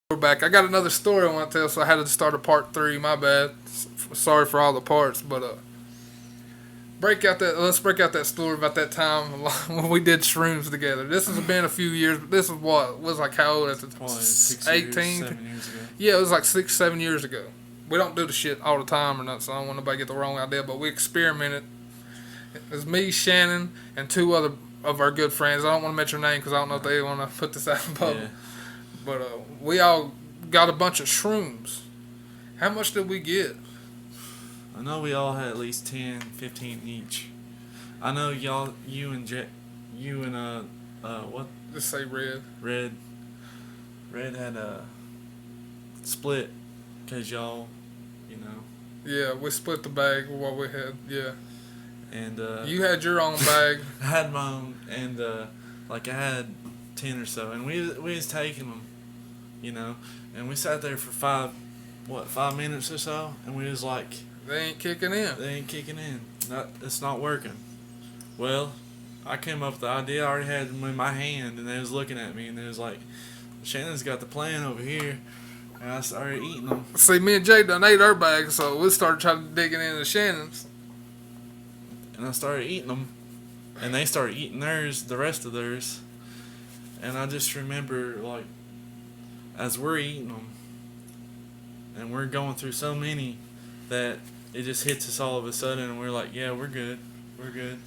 We're back. I got another story I want to tell, so I had to start a part three. My bad. Sorry for all the parts, but break out that. Let's break out that story about that time when we did shrooms together. This has been a few years, but this is what was like how old at the Probably 6 18? years, 7 years ago. Yeah, it was like 6, 7 years ago. We don't do the shit all the time or nothing, so I don't want nobody to get the wrong idea. But we experimented. It was me, Shannon, and two other of our good friends. I don't want to mention their name because I don't know if they want to put this out in public. Yeah. But we all got a bunch of shrooms. How much did we get? I know we all had at least 10, 15 each. I know you and what? Just say red. Red had a split, cause y'all, Yeah, we split the bag with what we had. Yeah. and You had your own bag. I had my own, and I had 10 or so, and we was taking them, and we sat there for 5 minutes or so, and we was like, They ain't kicking in. they ain't kicking in. It's not working. Well, I came up with the idea. I already had them in my hand, and they was looking at me, and they was like, Shannon's got the plan over here. And I started eating them. See, me and Jay done ate our bags, so we started trying to digging into Shannon's. And I started eating them. And they started eating theirs, the rest of theirs. And I just remember, as we're eating them, and we're going through so many, that it just hits us all of a sudden, and we're like, yeah, we're good. We're good.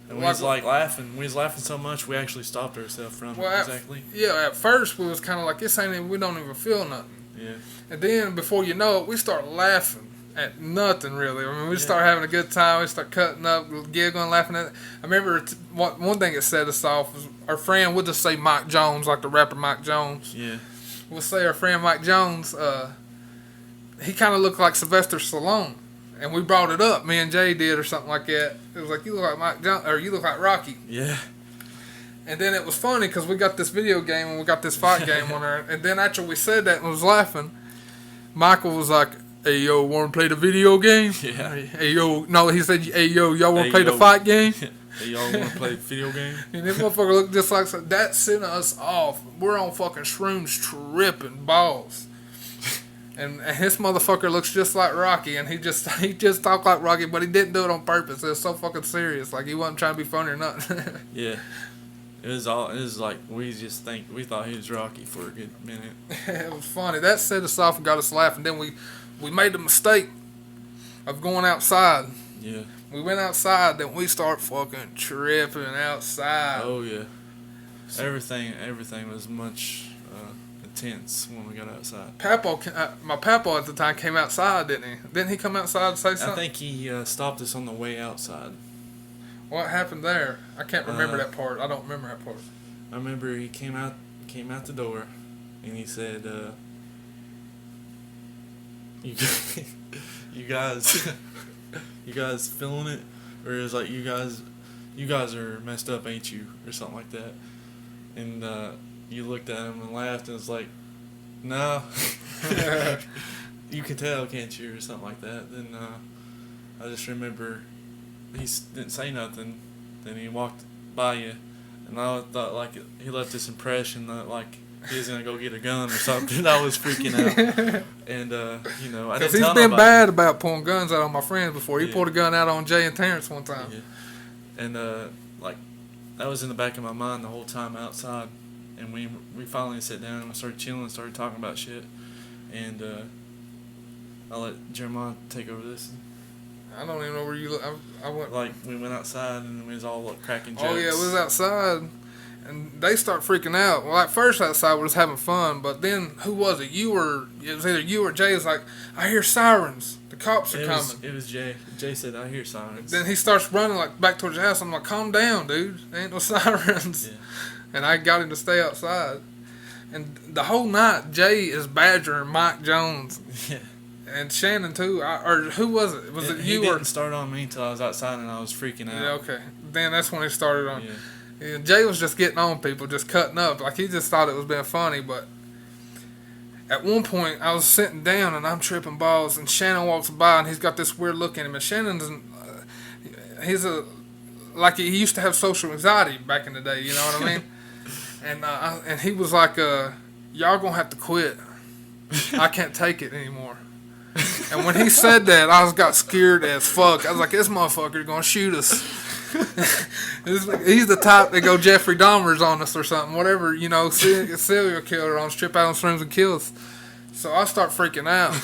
And we was laughing. We was laughing so much we actually stopped ourselves from it. Exactly. Yeah, at first we was kind of like, this ain't even, we don't even feel nothing. Yeah. And then before you know it, we start laughing at nothing really. I mean, we start having a good time. We start cutting up, giggling, laughing at it. I remember one thing that set us off was our friend, we'll just say Mike Jones, like the rapper Mike Jones. Yeah. We'll say our friend Mike Jones, he kind of looked like Sylvester Stallone. And we brought it up, me and Jay did or something like that. It was like, you look like Mike Jones, or you look like Rocky. Yeah. And then it was funny because we got this video game and we got this fight game on there. And then after we said that and was laughing, Michael was like, hey, yo, want to play the video game? Yeah. Hey, yo. No, he said, hey, yo, y'all want to play the fight game? Hey, y'all want to play the video game? And this motherfucker looked just like, so that sent us off. We're on fucking shrooms tripping balls. And his motherfucker looks just like Rocky, and he just talked like Rocky, but he didn't do it on purpose. It was so fucking serious, like he wasn't trying to be funny or nothing. Yeah. It was like we thought he was Rocky for a good minute. It was funny. That set us off and got us laughing. Then we made the mistake of going outside. Yeah. We went outside, then we start fucking tripping outside. Oh yeah. Everything was much intense when we got outside. My papa at the time came outside, didn't he? Didn't he come outside to say something? I think he stopped us on the way outside. What happened there? I can't remember that part. I don't remember that part. I remember he came out the door, and he said, "You guys, you guys feeling it?" Or it was like, "You guys are messed up, ain't you?" Or something like that. And you looked at him and laughed, and was like, "No." You can tell, can't you? Or something like that. Then I just remember he didn't say nothing. Then he walked by you, and I thought he left this impression that he was gonna go get a gun or something. I was freaking out, and I didn't tell nobody. Because he's been bad about pulling guns out on my friends before. He pulled a gun out on Jay and Terrence one time. Yeah. And that was in the back of my mind the whole time outside, and we finally sat down and we started chilling, started talking about shit, and I'll let Jeremiah take over this. I don't even know where you look. I went. We went outside and we was all cracking jokes. Oh yeah, we was outside, and they start freaking out. Well, at first outside we was having fun, but then who was it? It was either you or Jay. Was like, I hear sirens. The cops are coming. It was Jay. Jay said, I hear sirens. Then he starts running back towards the house. I'm like, calm down, dude. There ain't no sirens. Yeah. And I got him to stay outside. And the whole night, Jay is badgering Mike Jones. Yeah. And Shannon too, or who was it? Was it you? He didn't start on me until I was outside and I was freaking out. Yeah, okay. Then that's when he started on. Yeah. And Jay was just getting on people, just cutting up. Like he just thought it was being funny. But at one point, I was sitting down and I'm tripping balls, and Shannon walks by and he's got this weird look at him. And Shannon's, he used to have social anxiety back in the day. You know what I mean? And he was like, y'all gonna have to quit. I can't take it anymore. And when he said that, I got scared as fuck. I was like, this motherfucker's gonna shoot us. He's the type that go Jeffrey Dahmer's on us or something, whatever, you know, serial killer on us, trip out on shrooms and kill us. So I start freaking out.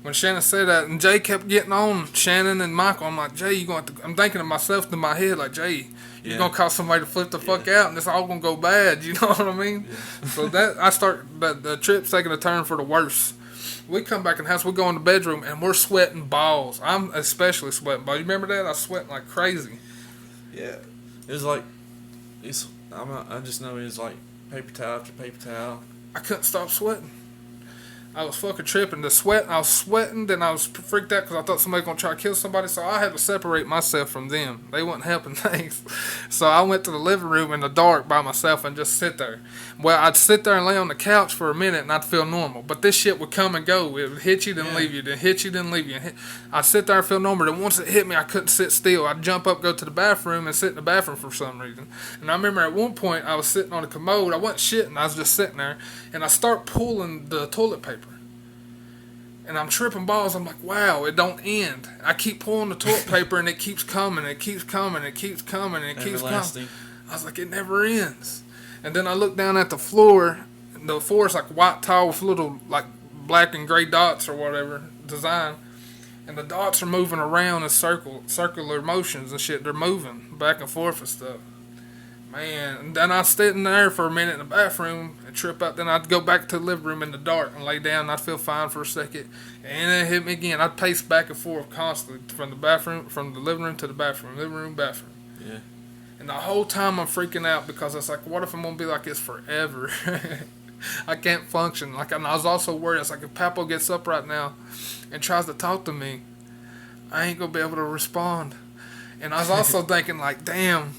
When Shannon said that, and Jay kept getting on Shannon and Michael, I'm like, Jay, you going to? I'm thinking of myself in my head, like, Jay, you're gonna cause somebody to flip the fuck out, and it's all gonna go bad. You know what I mean? Yeah. So that the trip's taking a turn for the worse. We come back in the house, we go in the bedroom, and we're sweating balls. I'm especially sweating balls. You remember that? I was sweating like crazy. Yeah, it was like I just know it was like paper towel after paper towel. I couldn't stop sweating. I was fucking tripping. I was sweating, then I was freaked out because I thought somebody was going to try to kill somebody, so I had to separate myself from them. They wasn't helping things. So I went to the living room in the dark by myself and just sit there. Well, I'd sit there and lay on the couch for a minute and I'd feel normal. But this shit would come and go. It would hit you, then leave you, then hit you, then leave you. I'd sit there and feel normal. Then once it hit me, I couldn't sit still. I'd jump up, go to the bathroom, and sit in the bathroom for some reason. And I remember at one point I was sitting on the commode. I wasn't shitting. I was just sitting there. And I start pulling the toilet paper. And I'm tripping balls. I'm like, wow, it don't end. I keep pulling the toilet paper and it keeps coming, it keeps coming, it keeps coming, it keeps coming. I was like, it never ends. And then I look down at the floor. And the floor is like white tile with little like black and gray dots or whatever design. And the dots are moving around in circular motions and shit. They're moving back and forth and stuff. Man, and then I'd sit in there for a minute in the bathroom and trip out. Then I'd go back to the living room in the dark and lay down. And I'd feel fine for a second, and then it hit me again. I'd pace back and forth constantly from the living room to the bathroom, living room, bathroom. Yeah. And the whole time I'm freaking out because it's like, what if I'm gonna be like this forever? I can't function. Like, and I was also worried. It's like if Papo gets up right now and tries to talk to me, I ain't gonna be able to respond. And I was also thinking like, damn.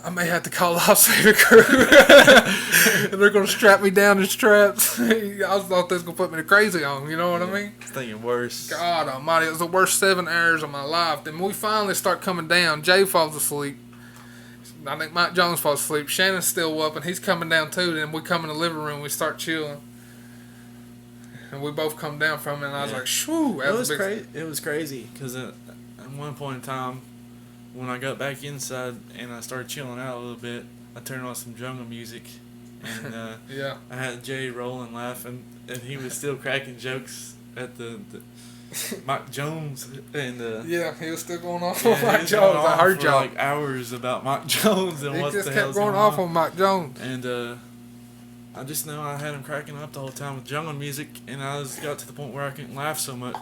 I may have to call off Saving Crew. And they're going to strap me down in straps. I thought they was going to put me to crazy on, you know what I mean? Thinking worse. God almighty, it was the worst 7 hours of my life. Then we finally start coming down. Jay falls asleep. I think Mike Jones falls asleep. Shannon's still up, and he's coming down too. Then we come in the living room, we start chilling. And we both come down from it, and I was like, shoo. It was crazy, because at one point in time, when I got back inside and I started chilling out a little bit, I turned on some jungle music, and I had Jay rolling laughing, and he was still cracking jokes at the Mike Jones, and he was still going off on Mike Jones. I heard y'all like hours about Mike Jones and what the hell's going on. He just kept going off on Mike Jones, and I just know I had him cracking up the whole time with jungle music, and I got to the point where I couldn't laugh so much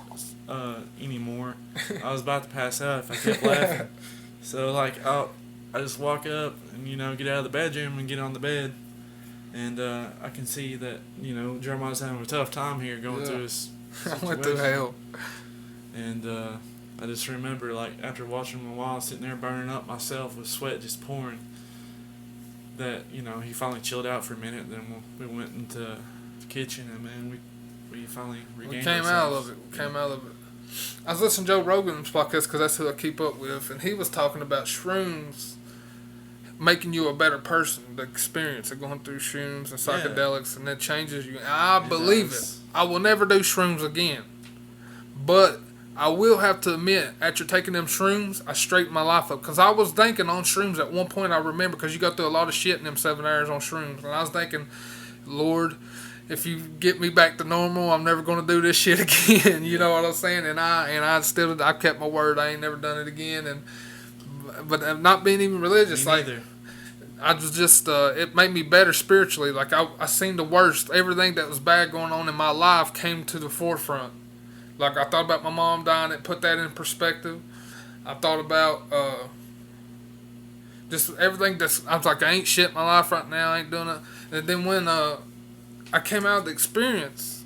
anymore. I was about to pass out if I kept laughing. So, like, I just walk up and, get out of the bedroom and get on the bed. And I can see that, Jeremiah's having a tough time here going through his situation. I went through hell. And I just remember, like, after watching him a while, sitting there burning up myself with sweat just pouring, that, he finally chilled out for a minute. Then we went into the kitchen, and, man, we finally regained ourselves. We came out of it. I was listening to Joe Rogan's podcast because that's who I keep up with, and he was talking about shrooms making you a better person, the experience of going through shrooms and psychedelics, and it changes you. I believe it. I will never do shrooms again, but I will have to admit, after taking them shrooms, I straightened my life up, because I was thinking on shrooms at one point, I remember, because you go through a lot of shit in them 7 hours on shrooms, and I was thinking, Lord, if you get me back to normal, I'm never going to do this shit again. You know what I'm saying? And I kept my word. I ain't never done it again. But I'm not being even religious. I was just, it made me better spiritually. Like, I seen the worst. Everything that was bad going on in my life came to the forefront. Like, I thought about my mom dying and put that in perspective. I thought about, just everything I was like, I ain't shit in my life right now. I ain't doing it. And then when, I came out of the experience,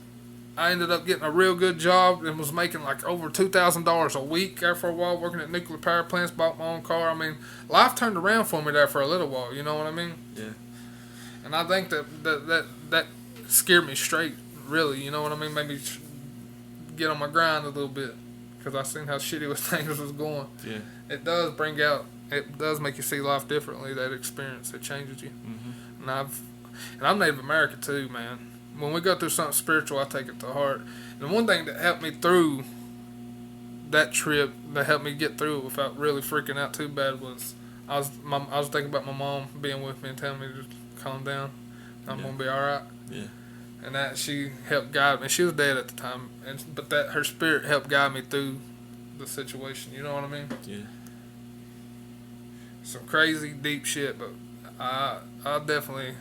I ended up getting a real good job and was making like over $2,000 a week there for a while, working at nuclear power plants, bought my own car. I mean, life turned around for me there for a little while, you know what I mean? Yeah. And I think that scared me straight, really, you know what I mean? Made me get on my grind a little bit, because I seen how shitty things was going. Yeah. It does make you see life differently, that experience. It changes you. Mm-hmm. And And I'm Native American too, man. When we go through something spiritual, I take it to heart. And one thing that helped me through that trip, that helped me get through it without really freaking out too bad, was I was thinking about my mom being with me and telling me to calm down. I'm gonna be all right. Yeah. And that she helped guide me. She was dead at the time, but that her spirit helped guide me through the situation. You know what I mean? Yeah. Some crazy deep shit, but I definitely.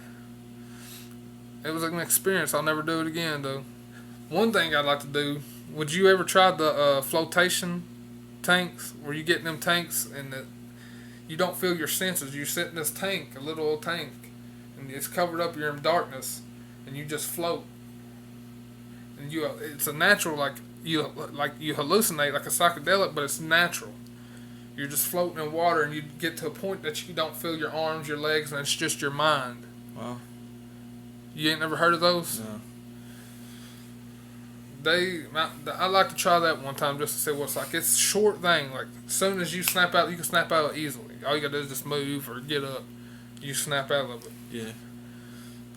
It was an experience. I'll never do it again, though. One thing I'd like to do. Would you ever try the flotation tanks, where you get in them tanks and you don't feel your senses? You sit in this tank, a little old tank, and it's covered up. You're in darkness, and you just float. And it's a natural, you hallucinate like a psychedelic, but it's natural. You're just floating in water, and you get to a point that you don't feel your arms, your legs, and it's just your mind. Wow. You ain't never heard of those? No. I'd like to try that one time just to see what it's like. It's a short thing. Like, as soon as you snap out, you can snap out easily. All you gotta do is just move or get up. You snap out of it. Yeah.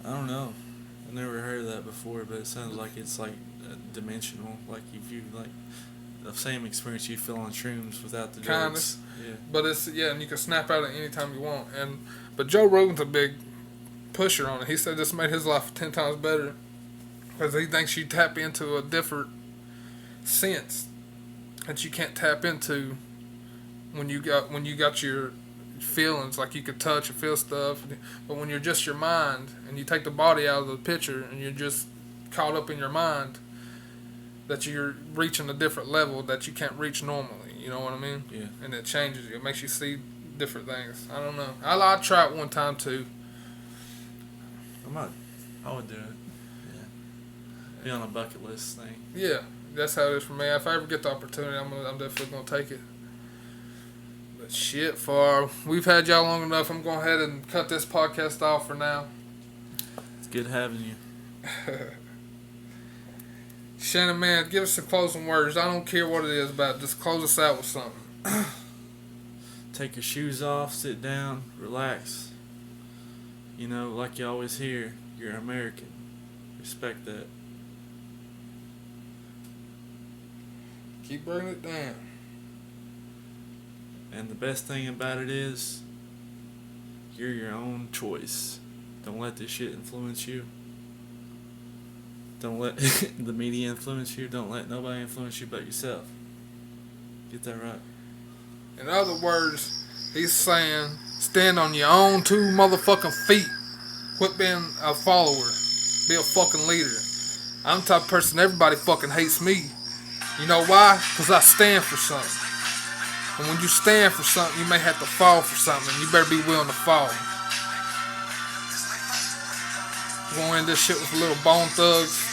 I don't know. I've never heard of that before, but it sounds like it's like dimensional. Like if you like the same experience you feel on shrooms without the drugs. Yeah. But and you can snap out at any time you want. But Joe Rogan's a big pusher on it. He said this made his life 10 times better because he thinks you tap into a different sense that you can't tap into when you got your feelings, like you could touch and feel stuff. But when you're just your mind and you take the body out of the picture and you're just caught up in your mind, that you're reaching a different level that you can't reach normally. You know what I mean? Yeah. And it changes you. It makes you see different things. I don't know. I'd try it one time too. I would do it. Yeah. Be on a bucket list thing. Yeah, that's how it is for me. If I ever get the opportunity, I'm definitely gonna take it. But shit, we've had y'all long enough. I'm going ahead and cut this podcast off for now. It's good having you. Shannon, man, give us some closing words. I don't care what it is about. Just close us out with something. Take your shoes off, sit down, relax. You know, like you always hear, you're American. Respect that. Keep bringing it down. And the best thing about it is, you're your own choice. Don't let this shit influence you. Don't let the media influence you. Don't let nobody influence you but yourself. Get that right. In other words, he's saying, stand on your own 2 motherfucking feet. Quit being a follower. Be a fucking leader. I'm the type of person everybody fucking hates me. You know why? Because I stand for something. And when you stand for something, you may have to fall for something. You better be willing to fall. We're going to end this shit with a little Bone Thugs.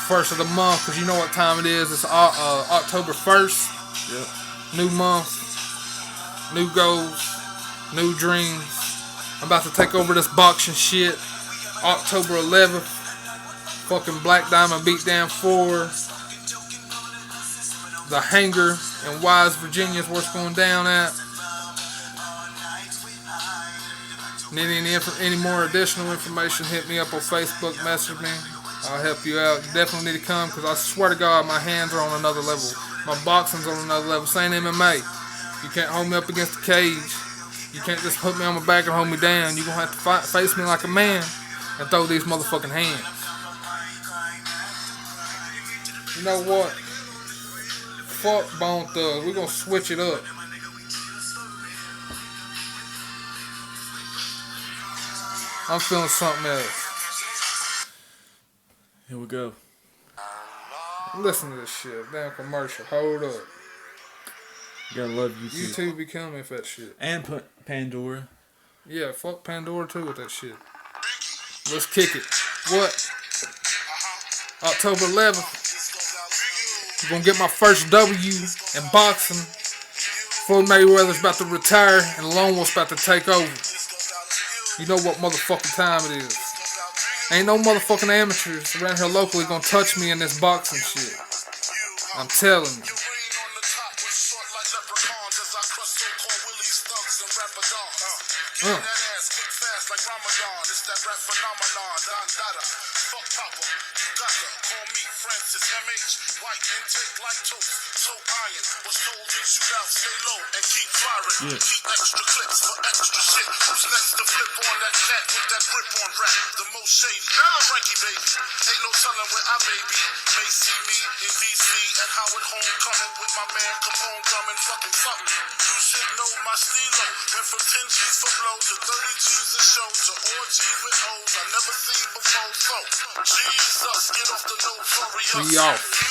First of the month, because you know what time it is. It's October 1st. Yep. New month. New goals. New dreams. I'm about to take over this boxing shit. October 11th. Fucking Black Diamond Beatdown 4. The Hangar in Wise, Virginia is where it's going down at. Need any more additional information, hit me up on Facebook, message me. I'll help you out. You definitely need to come because I swear to God, my hands are on another level. My boxing's on another level. Same MMA. You can't hold me up against the cage. You can't just put me on my back and hold me down. You're going to have to face me like a man and throw these motherfucking hands. You know what? Fuck Bone Thugs. We're going to switch it up. I'm feeling something else. Here we go. Listen to this shit. Damn commercial. Hold up. You gotta love YouTube. YouTube be killing me for that shit. And put Pandora. Yeah, fuck Pandora too with that shit. Let's kick it. What? October 11th. I'm gonna get my first W in boxing. Floyd Mayweather's about to retire and Lone Wolf's about to take over. You know what motherfucking time it is. Ain't no motherfucking amateurs around here locally gonna touch me in this boxing shit. I'm telling you. dada. Fuck Papa, you gotta call me Francis MH. White intake like toast, so iron. Was told to shoot out, stay low, and keep firing. Keep extra clips for extra shit. Who's next to flip on that cat with that grip on rap? The most shady. Frankie baby, ain't no telling where I may be. May see me in DC at Howard Homecoming with my man Capone drumming fucking something. You should know my stilo. Went from 10 G's for blow to 30 G's a show to orgies with O's I never seen before. So Jesus, get off the notorious. We off.